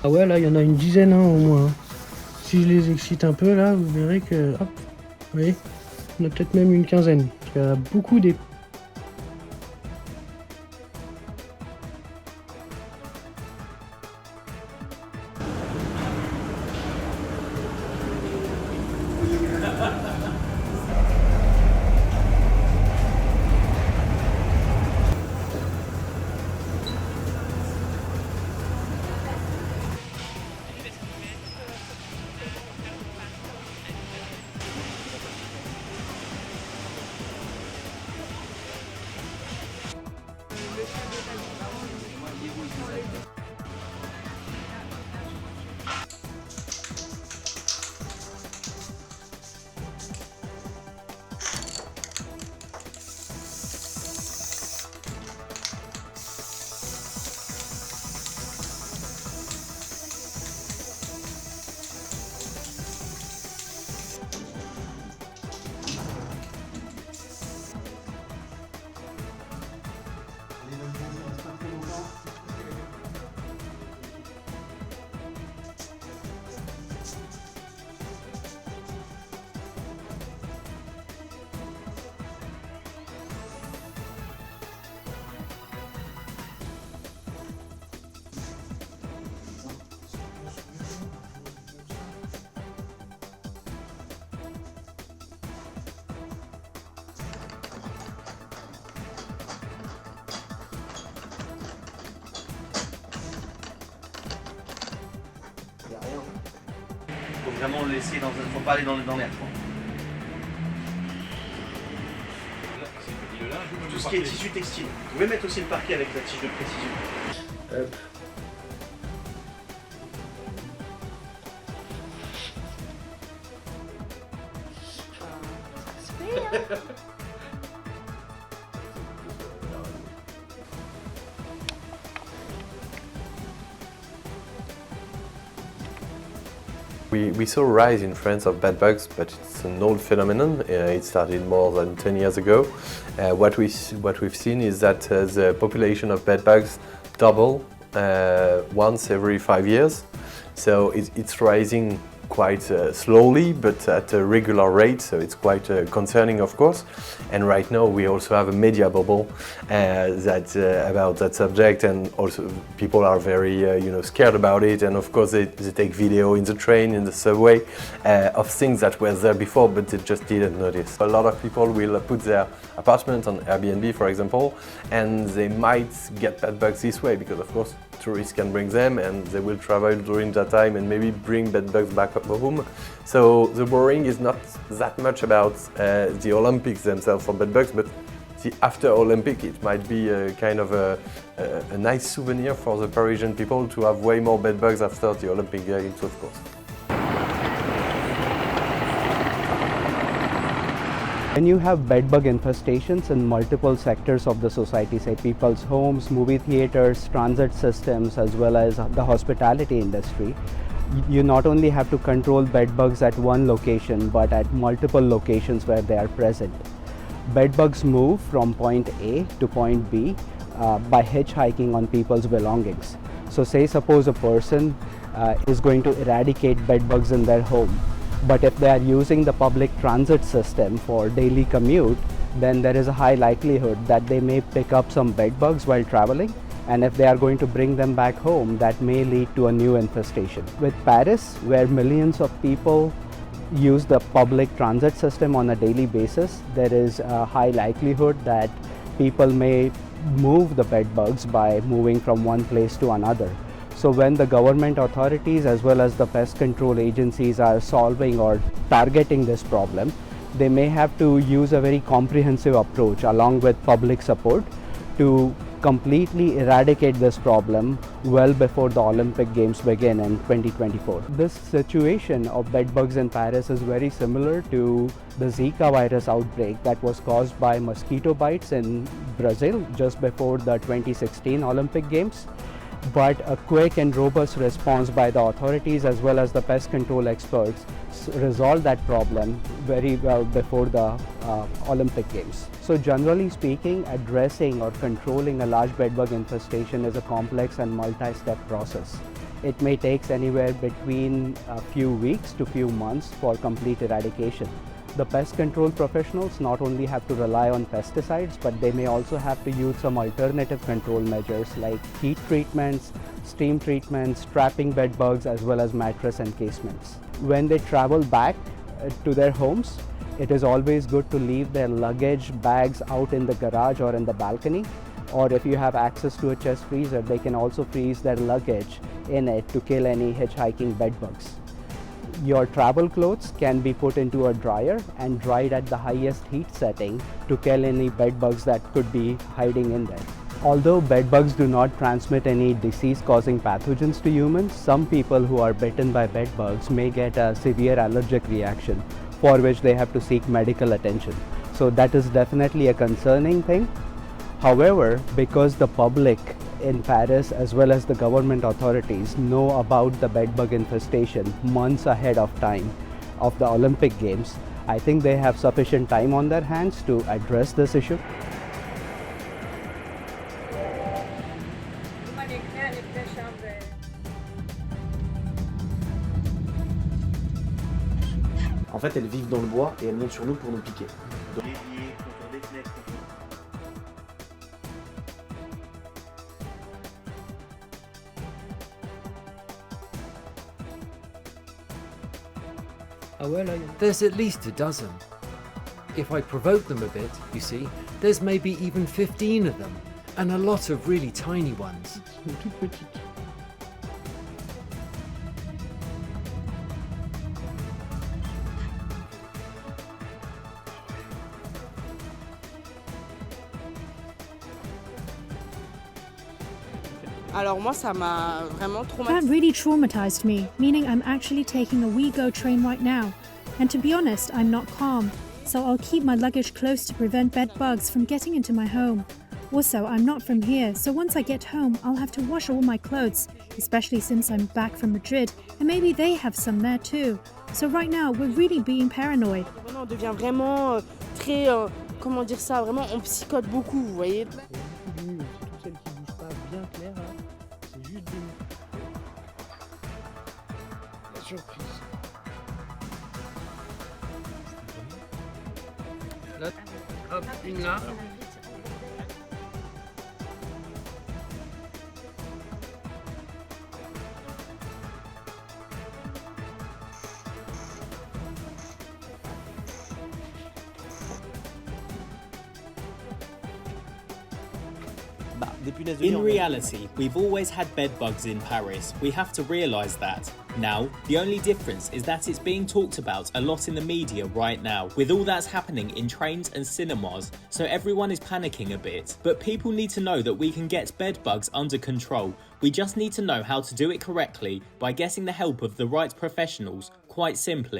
Ah ouais, là, il y en a une dizaine hein, au moins. Si je les excite un peu, là, vous verrez que, hop, vous voyez, on a peut-être même une quinzaine. Parce qu'il y a beaucoup des... Faut vraiment le laisser dans faut pas aller dans l'air. Tout ce qui est tissu textile. Vous pouvez mettre aussi le parquet avec la tige de précision. Hop. We saw a rise in France of bed bugs, but it's an old phenomenon. It started more than 10 years ago. What we've seen is that the population of bed bugs double once every 5 years. So it's rising quite slowly, but at a regular rate, so it's quite concerning, of course. And right now we also have a media bubble about that subject, and also people are very scared about it, and of course they take video in the train, in the subway, of things that were there before but they just didn't notice. A lot of people will put their apartment on Airbnb, for example, and they might get bed bugs this way because of course tourists can bring them and they will travel during that time and maybe bring bed bugs back home. So the worrying is not that much about the Olympics themselves for bed bugs, but the after Olympic it might be a kind of a nice souvenir for the Parisian people to have way more bed bugs after the Olympic Games, of course. When you have bedbug infestations in multiple sectors of the society, say people's homes, movie theaters, transit systems, as well as the hospitality industry, you not only have to control bedbugs at one location, but at multiple locations where they are present. Bedbugs move from point A to point B by hitchhiking on people's belongings. So say suppose a person is going to eradicate bedbugs in their home, but if they are using the public transit system for daily commute, then there is a high likelihood that they may pick up some bedbugs while traveling, and if they are going to bring them back home, that may lead to a new infestation. With Paris, where millions of people use the public transit system on a daily basis, there is a high likelihood that people may move the bedbugs by moving from one place to another. So when the government authorities as well as the pest control agencies are solving or targeting this problem, they may have to use a very comprehensive approach along with public support to completely eradicate this problem well before the Olympic Games begin in 2024. This situation of bedbugs in Paris is very similar to the Zika virus outbreak that was caused by mosquito bites in Brazil just before the 2016 Olympic Games. But a quick and robust response by the authorities as well as the pest control experts resolved that problem very well before the Olympic Games. So generally speaking, addressing or controlling a large bedbug infestation is a complex and multi-step process. It may take anywhere between a few weeks to few months for complete eradication. The pest control professionals not only have to rely on pesticides, but they may also have to use some alternative control measures like heat treatments, steam treatments, trapping bed bugs, as well as mattress encasements. When they travel back to their homes, it is always good to leave their luggage bags out in the garage or in the balcony. Or if you have access to a chest freezer, they can also freeze their luggage in it to kill any hitchhiking bed bugs. Your travel clothes can be put into a dryer and dried at the highest heat setting to kill any bed bugs that could be hiding in there. Although bed bugs do not transmit any disease-causing pathogens to humans, some people who are bitten by bed bugs may get a severe allergic reaction for which they have to seek medical attention. So that is definitely a concerning thing. However, because the public in Paris as well as the government authorities know about the bedbug infestation months ahead of time of the Olympic Games, I think they have sufficient time on their hands to address this issue. En fait, elles vivent dans le bois et elles montent sur nous pour nous piquer. L'évier, contour des fenêtres. Ah ouais, là, il y a... There's at least a dozen. If I provoke them a bit, you see, there's maybe even 15 of them, and a lot of really tiny ones. Une toute petite. Alors moi, ça m'a vraiment That traumatisée. really traumatized me, meaning I'm actually taking a WeGo train right now. And to be honest, I'm not calm, so I'll keep my luggage close to prevent bed bugs from getting into my home. Also, I'm not from here, so once I get home, I'll have to wash all my clothes, especially since I'm back from Madrid, and maybe they have some there too. So right now, we're really being paranoid. On devient vraiment très, comment dire ça, vraiment on psychote beaucoup, vous voyez. C'est beaucoup de nues, surtout celles qui bougent pas bien clair, là. C'est juste des nues. La surprise. Là, hop, une là. In reality, we've always had bed bugs in Paris. We have to realise that. Now, the only difference is that it's being talked about a lot in the media right now, with all that's happening in trains and cinemas, so everyone is panicking a bit. But people need to know that we can get bed bugs under control. We just need to know how to do it correctly by getting the help of the right professionals, quite simply.